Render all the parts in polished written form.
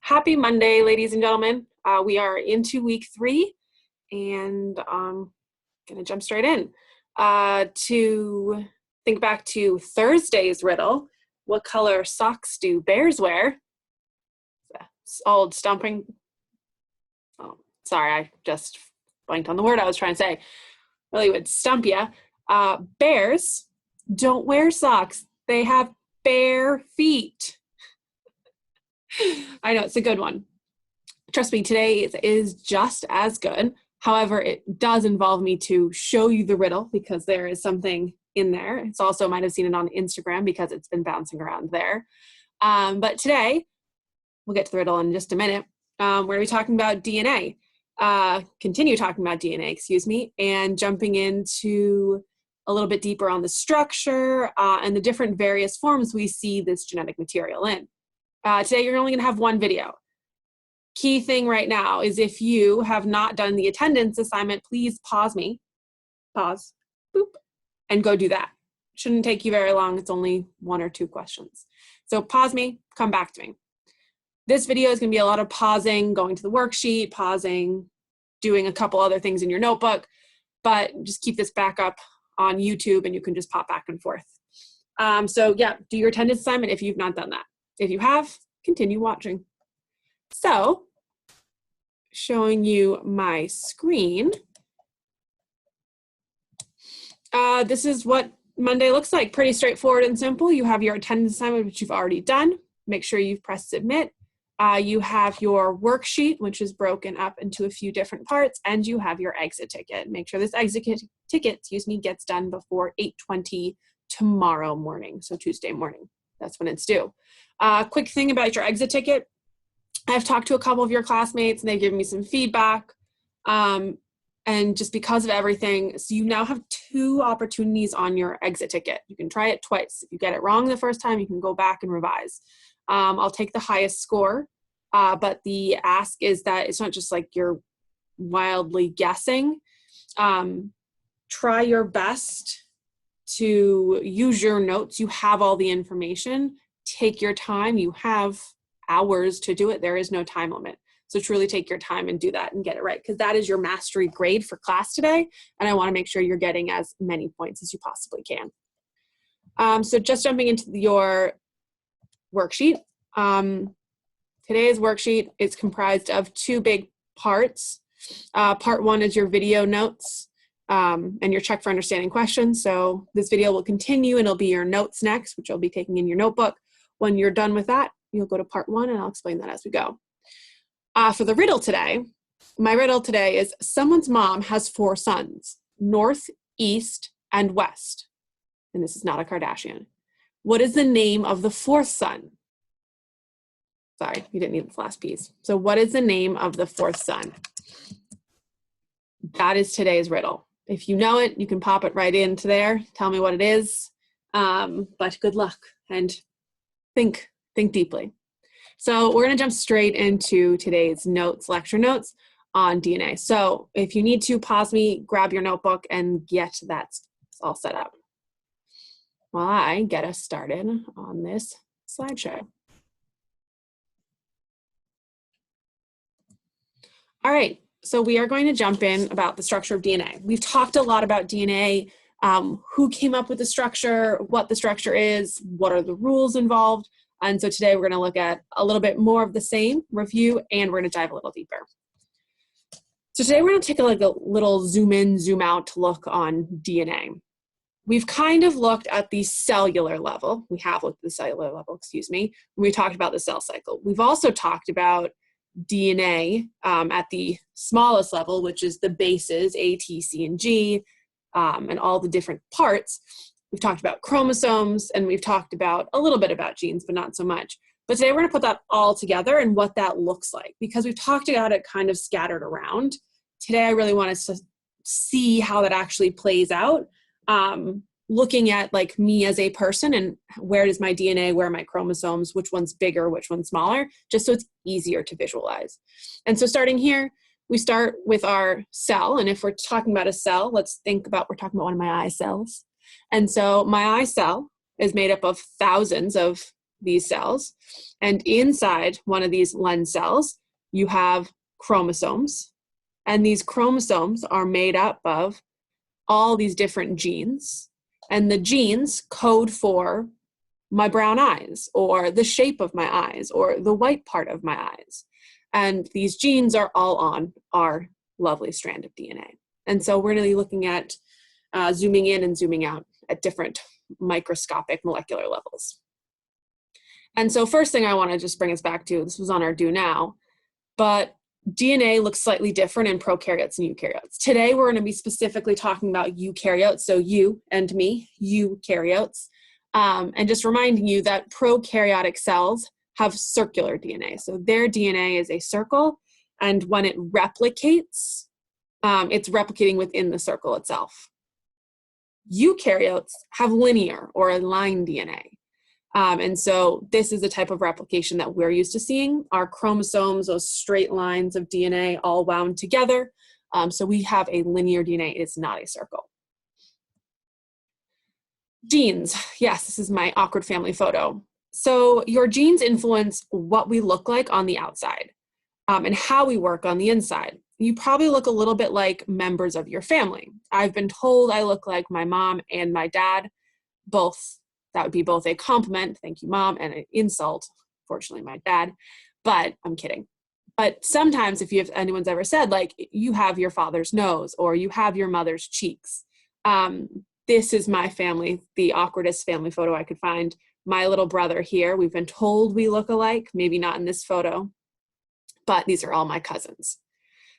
Happy Monday, ladies and gentlemen. We are into week 3 and gonna jump straight in. To think back to Thursday's riddle, what color socks do bears wear? It's old stumping. Oh, sorry, I just blanked on the word I was trying to say. Really would stump you. Bears don't wear socks. They have bare feet. I know, it's a good one. Trust me, today is just as good. However, it does involve me to show you the riddle because there is something in there. It's also, might have seen it on Instagram because it's been bouncing around there. But today, we'll get to the riddle in just a minute. We're going to be talking about DNA. Continue talking about DNA, excuse me, and jumping into a little bit deeper on the structure and the different various forms we see this genetic material in. Today, you're only going to have one video. Key thing right now is if you have not done the attendance assignment, please pause me, boop, and go do that. Shouldn't take you very long. It's only 1 or 2 questions. So pause me, come back to me. This video is going to be a lot of pausing, going to the worksheet, pausing, doing a couple other things in your notebook, but just keep this back up on YouTube and you can just pop back and forth. So yeah, do your attendance assignment if you've not done that. If you have, continue watching. So, showing you my screen. This is what Monday looks like. Pretty straightforward and simple. You have your attendance assignment, which you've already done. Make sure you've pressed submit. You have your worksheet, which is broken up into a few different parts, and you have your exit ticket. Make sure this exit ticket, gets done before 8:20 tomorrow morning, so Tuesday morning. That's when it's due. Quick thing about your exit ticket. I've talked to a couple of your classmates and they've given me some feedback. And just because of everything, so you now have 2 opportunities on your exit ticket. You can try it twice. If you get it wrong the first time, you can go back and revise. I'll take the highest score, but the ask is that it's not just like you're wildly guessing. Try your best to use your notes. You have all the information. Take your time. You have hours to do it. There is no time limit. So truly take your time and do that and get it right, because that is your mastery grade for class today. And I want to make sure you're getting as many points as you possibly can. So just jumping into your worksheet. Today's worksheet is comprised of 2 big parts. Part 1 is your video notes and your check for understanding questions. So this video will continue and it'll be your notes next, which you'll be taking in your notebook. When you're done with that, you'll go to part 1 and I'll explain that as we go. For the riddle today, my riddle today is someone's mom has 4 sons, north, east, and west. And this is not a Kardashian. What is the name of the 4th son? Sorry, you didn't need the last piece. So what is the name of the 4th son? That is today's riddle. If you know it, you can pop it right into there. Tell me what it is. But good luck and think deeply. So we're going to jump straight into today's notes, lecture notes on DNA. So if you need to, pause me, grab your notebook, and get that all set up while I get us started on this slideshow. All right, so we are going to jump in about the structure of DNA. We've talked a lot about DNA, who came up with the structure, what the structure is, what are the rules involved. And so today we're going to look at a little bit more of the same review, and we're going to dive a little deeper. So today we're going to take a little zoom in, zoom out look on DNA. We've kind of looked at the cellular level. We have looked at the cellular level, excuse me, when we talked about the cell cycle. We've also talked about DNA at the smallest level, which is the bases, A, T, C, and G, and all the different parts. We've talked about chromosomes, and we've talked about a little bit about genes, but not so much. But today we're going to put that all together and what that looks like, because we've talked about it kind of scattered around. Today I really want us to see how that actually plays out, looking at like me as a person and where is my DNA, where are my chromosomes, which one's bigger, which one's smaller, just so it's easier to visualize. And so starting here, we start with our cell. And if we're talking about a cell, let's think about, we're talking about one of my eye cells. And so my eye cell is made up of thousands of these cells. And inside one of these lens cells, you have chromosomes. And these chromosomes are made up of all these different genes. And the genes code for my brown eyes, or the shape of my eyes, or the white part of my eyes. And these genes are all on our lovely strand of DNA. And so we're going to be looking at zooming in and zooming out at different microscopic molecular levels. And so first thing I want to just bring us back to, this was on our do now, but DNA looks slightly different in prokaryotes and eukaryotes. Today we're going to be specifically talking about eukaryotes, so you and me, eukaryotes, and just reminding you that prokaryotic cells have circular DNA. So their DNA is a circle, and when it replicates, it's replicating within the circle itself. Eukaryotes have linear or aligned DNA. And so this is the type of replication that we're used to seeing. Our chromosomes, those straight lines of DNA all wound together. So we have a linear DNA, it's not a circle. Genes, yes, this is my awkward family photo. So your genes influence what we look like on the outside and how we work on the inside. You probably look a little bit like members of your family. I've been told I look like my mom and my dad, both. That would be both a compliment, thank you mom, and an insult, fortunately my dad, but I'm kidding. But sometimes if anyone's ever said, like, you have your father's nose or you have your mother's cheeks, this is my family, the awkwardest family photo I could find. My little brother here, we've been told we look alike, maybe not in this photo, but these are all my cousins.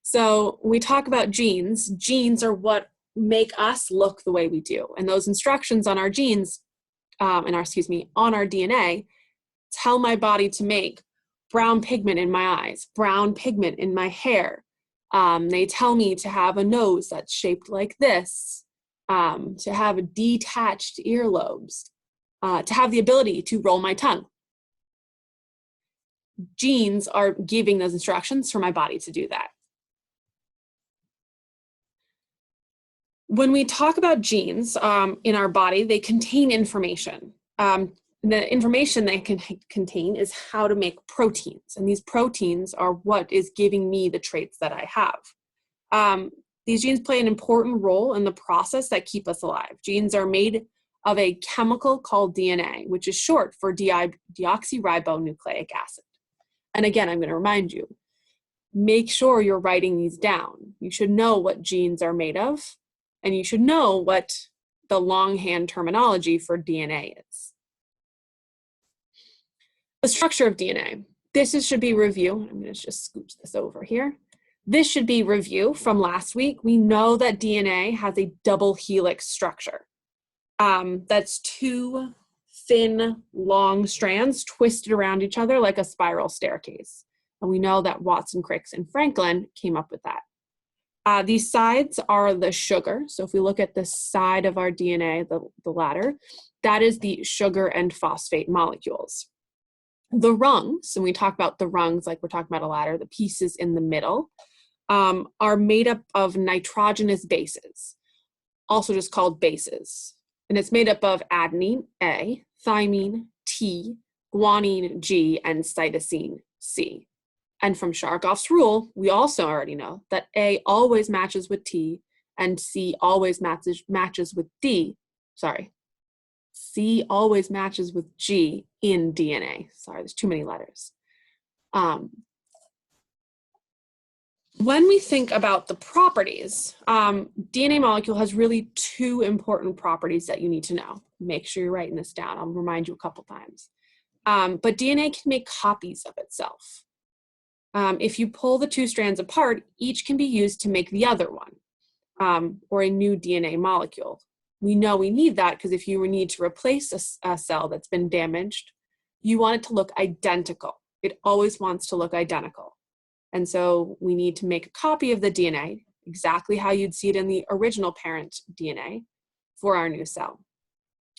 So when we talk about genes, genes are what make us look the way we do. And those instructions on our genes, on our DNA, tell my body to make brown pigment in my eyes, brown pigment in my hair. They tell me to have a nose that's shaped like this, to have detached earlobes, to have the ability to roll my tongue. Genes are giving those instructions for my body to do that. When we talk about genes in our body, they contain information. The information they can contain is how to make proteins, and these proteins are what is giving me the traits that I have. These genes play an important role in the process that keep us alive. Genes are made of a chemical called DNA, which is short for deoxyribonucleic acid. And again, I'm going to remind you, make sure you're writing these down. You should know what genes are made of, and you should know what the longhand terminology for DNA is. The structure of DNA. This should be review. I'm going to just scooch this over here. This should be review from last week. We know that DNA has a double helix structure. That's two thin, long strands twisted around each other like a spiral staircase. And we know that Watson, Crick, and Franklin came up with that. These sides are the sugar. So if we look at the side of our DNA, the ladder, that is the sugar and phosphate molecules. The rungs, and we talk about the rungs like we're talking about a ladder, the pieces in the middle, are made up of nitrogenous bases, also just called bases. And it's made up of adenine, A, thymine, T, guanine, G, and cytosine, C. And from Chargaff's rule, we also already know that A always matches with T and C always matches with D. Sorry, C always matches with G in DNA. Sorry, there's too many letters. When we think about the properties, DNA molecule has really two important properties that you need to know. Make sure you're writing this down. I'll remind you a couple times. But DNA can make copies of itself. If you pull the two strands apart, each can be used to make the other one, or a new DNA molecule. We know we need that because if you need to replace a cell that's been damaged, you want it to look identical. It always wants to look identical. And so we need to make a copy of the DNA, exactly how you'd see it in the original parent DNA, for our new cell.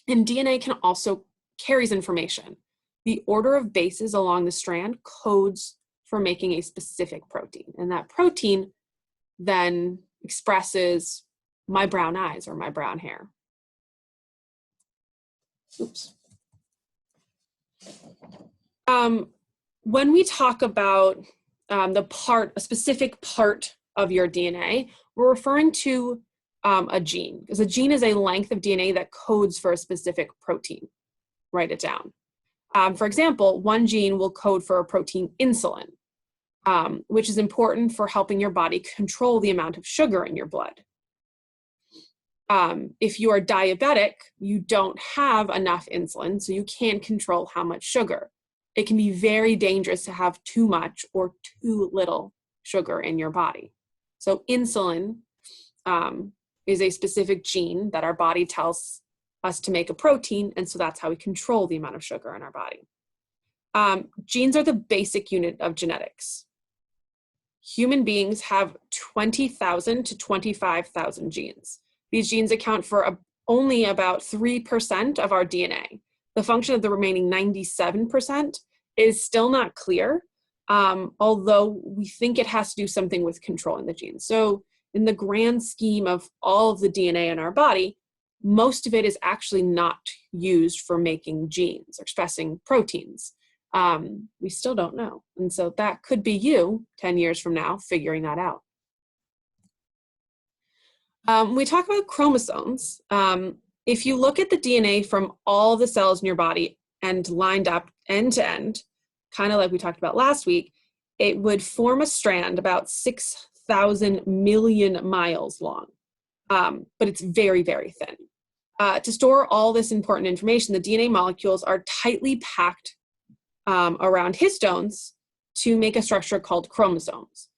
And DNA can also carries information. The order of bases along the strand codes for making a specific protein. And that protein then expresses my brown eyes or my brown hair. Oops. When we talk about a specific part of your DNA, we're referring to a gene, because a gene is a length of DNA that codes for a specific protein. Write it down. For example, one gene will code for a protein insulin, which is important for helping your body control the amount of sugar in your blood. If you are diabetic, you don't have enough insulin, so you can't control how much sugar. It can be very dangerous to have too much or too little sugar in your body. So insulin is a specific gene that our body tells us to make a protein, and so that's how we control the amount of sugar in our body. Genes are the basic unit of genetics. Human beings have 20,000 to 25,000 genes. These genes account for only about 3% of our DNA. The function of the remaining 97% is still not clear, although we think it has to do something with controlling the genes. So in the grand scheme of all of the DNA in our body, most of it is actually not used for making genes or expressing proteins. We still don't know. And so that could be you 10 years from now figuring that out. We talk about chromosomes. If you look at the DNA from all the cells in your body and lined up end to end, kind of like we talked about last week, it would form a strand about 6,000 million miles long, but it's very, very thin. To store all this important information, the DNA molecules are tightly packed around histones to make a structure called chromosomes.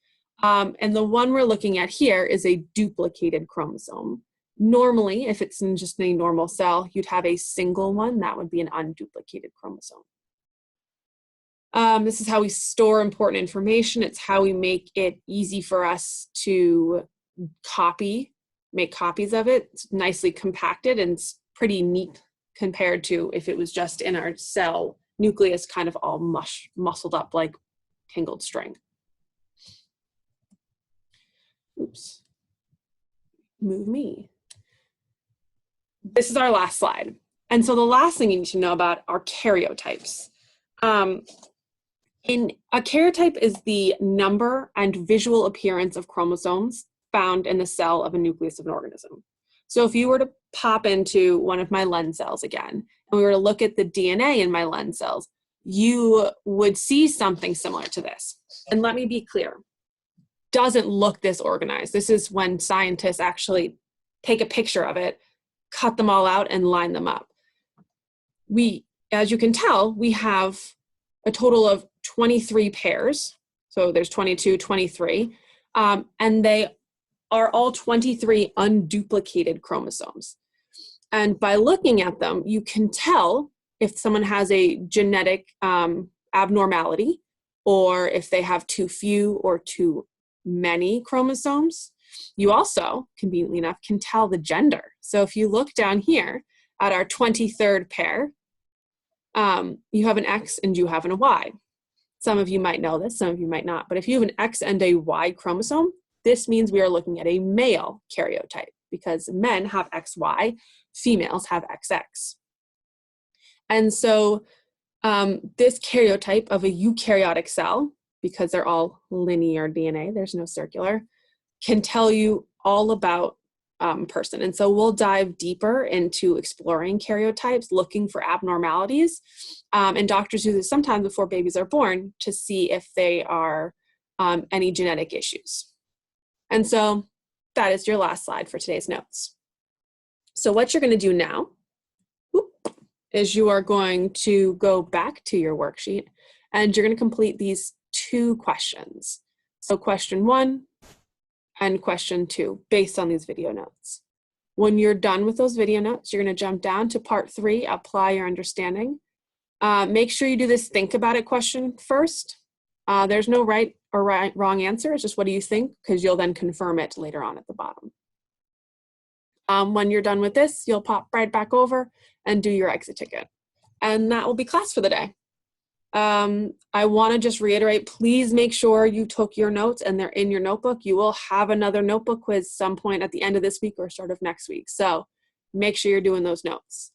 And the one we're looking at here is a duplicated chromosome. Normally, if it's in just a normal cell, you'd have a single one. That would be an unduplicated chromosome. This is how we store important information. It's how we make it easy for us to make copies of it. It's nicely compacted and it's pretty neat compared to if it was just in our cell nucleus, kind of all muscled up like tangled string. Oops, move me. This is our last slide. And so the last thing you need to know about are karyotypes. A karyotype is the number and visual appearance of chromosomes found in the cell of a nucleus of an organism. So if you were to pop into one of my lens cells again, and we were to look at the DNA in my lens cells, you would see something similar to this. And let me be clear, doesn't look this organized. This is when scientists actually take a picture of it, cut them all out, and line them up. As you can tell, we have a total of 23 pairs. So there's 22, 23, and they are all 23 unduplicated chromosomes. And by looking at them, you can tell if someone has a genetic abnormality, or if they have too few or too many chromosomes. You also, conveniently enough, can tell the gender. So if you look down here at our 23rd pair, you have an X and you have a Y. Some of you might know this, some of you might not, but if you have an X and a Y chromosome, this means we are looking at a male karyotype, because men have XY, females have XX. And so this karyotype of a eukaryotic cell, because they're all linear DNA, there's no circular, can tell you all about person. And so we'll dive deeper into exploring karyotypes, looking for abnormalities. And doctors do this sometimes before babies are born to see if they are any genetic issues. And so that is your last slide for today's notes. So what you're going to do now is you are going to go back to your worksheet and you're going to complete these 2 questions. So question 1 and question 2 based on these video notes. When you're done with those video notes, you're going to jump down to part 3, apply your understanding. Make sure you do this think about it question first. There's no right or wrong answer. It's just what do you think, because you'll then confirm it later on at the bottom. When you're done with this, you'll pop right back over and do your exit ticket. And that will be class for the day. I want to just reiterate, please make sure you took your notes and they're in your notebook. You will have another notebook quiz some point at the end of this week or start of next week. So make sure you're doing those notes.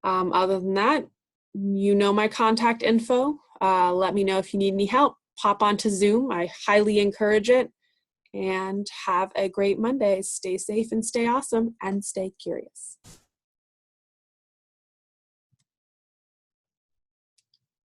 Other than that, You know my contact info. Let me know if you need any help. Pop onto Zoom. I highly encourage it. And have a great Monday. Stay safe and stay awesome and stay curious.